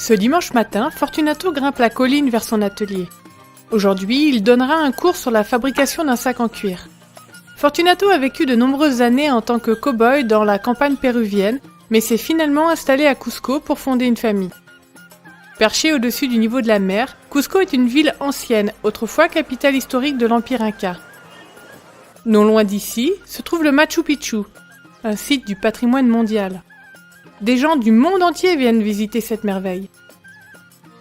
Ce dimanche matin, Fortunato grimpe la colline vers son atelier. Aujourd'hui, il donnera un cours sur la fabrication d'un sac en cuir. Fortunato a vécu de nombreuses années en tant que cow-boy dans la campagne péruvienne, mais s'est finalement installé à Cusco pour fonder une famille. Perché au-dessus du niveau de la mer, Cusco est une ville ancienne, autrefois capitale historique de l'Empire Inca. Non loin d'ici, se trouve le Machu Picchu, un site du patrimoine mondial. Des gens du monde entier viennent visiter cette merveille.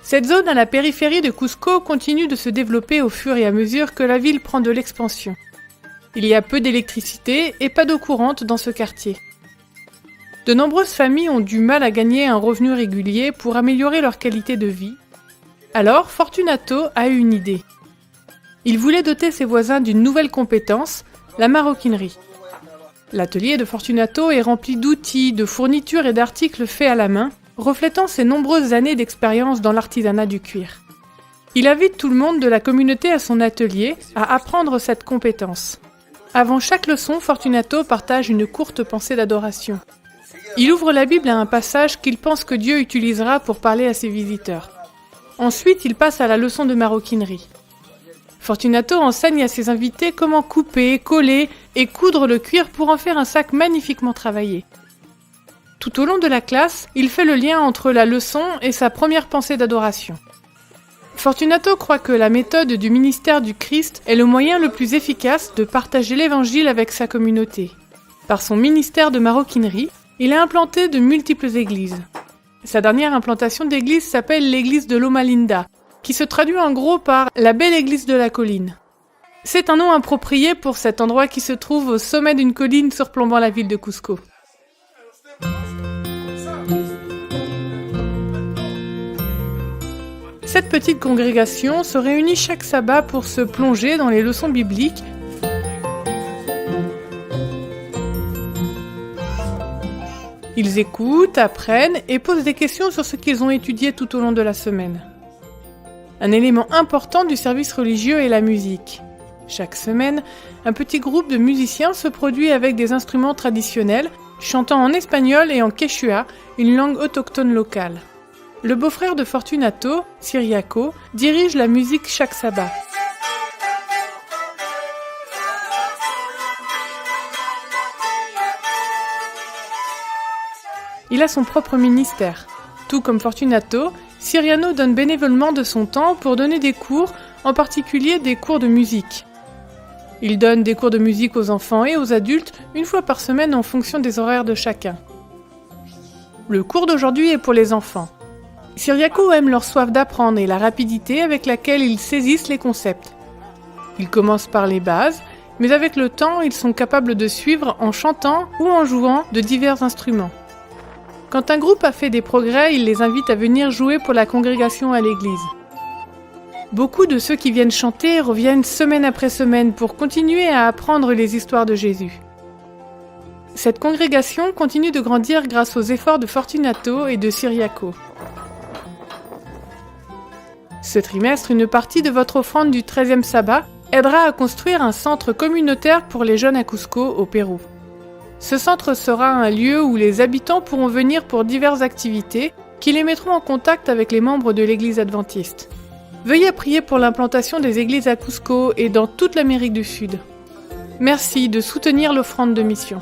Cette zone à la périphérie de Cusco continue de se développer au fur et à mesure que la ville prend de l'expansion. Il y a peu d'électricité et pas d'eau courante dans ce quartier. De nombreuses familles ont du mal à gagner un revenu régulier pour améliorer leur qualité de vie. Alors, Fortunato a eu une idée. Il voulait doter ses voisins d'une nouvelle compétence, la maroquinerie. L'atelier de Fortunato est rempli d'outils, de fournitures et d'articles faits à la main, reflétant ses nombreuses années d'expérience dans l'artisanat du cuir. Il invite tout le monde de la communauté à son atelier à apprendre cette compétence. Avant chaque leçon, Fortunato partage une courte pensée d'adoration. Il ouvre la Bible à un passage qu'il pense que Dieu utilisera pour parler à ses visiteurs. Ensuite, il passe à la leçon de maroquinerie. Fortunato enseigne à ses invités comment couper, coller et coudre le cuir pour en faire un sac magnifiquement travaillé. Tout au long de la classe, il fait le lien entre la leçon et sa première pensée d'adoration. Fortunato croit que la méthode du ministère du Christ est le moyen le plus efficace de partager l'évangile avec sa communauté. Par son ministère de maroquinerie, il a implanté de multiples églises. Sa dernière implantation d'église s'appelle l'église de Loma Linda, qui se traduit en gros par « la belle église de la colline ». C'est un nom approprié pour cet endroit qui se trouve au sommet d'une colline surplombant la ville de Cusco. Cette petite congrégation se réunit chaque sabbat pour se plonger dans les leçons bibliques. Ils écoutent, apprennent et posent des questions sur ce qu'ils ont étudié tout au long de la semaine. Un élément important du service religieux est la musique. Chaque semaine, un petit groupe de musiciens se produit avec des instruments traditionnels, chantant en espagnol et en quechua, une langue autochtone locale. Le beau-frère de Fortunato, Ciriaco, dirige la musique chaque sabbat. Il a son propre ministère. Tout comme Fortunato, Ciriano donne bénévolement de son temps pour donner des cours, en particulier des cours de musique. Il donne des cours de musique aux enfants et aux adultes une fois par semaine en fonction des horaires de chacun. Le cours d'aujourd'hui est pour les enfants. Ciriaco aime leur soif d'apprendre et la rapidité avec laquelle ils saisissent les concepts. Ils commencent par les bases, mais avec le temps, ils sont capables de suivre en chantant ou en jouant de divers instruments. Quand un groupe a fait des progrès, il les invite à venir jouer pour la congrégation à l'église. Beaucoup de ceux qui viennent chanter reviennent semaine après semaine pour continuer à apprendre les histoires de Jésus. Cette congrégation continue de grandir grâce aux efforts de Fortunato et de Ciriaco. Ce trimestre, une partie de votre offrande du 13e sabbat aidera à construire un centre communautaire pour les jeunes à Cusco, au Pérou. Ce centre sera un lieu où les habitants pourront venir pour diverses activités qui les mettront en contact avec les membres de l'église adventiste. Veuillez prier pour l'implantation des églises à Cusco et dans toute l'Amérique du Sud. Merci de soutenir l'offrande de mission.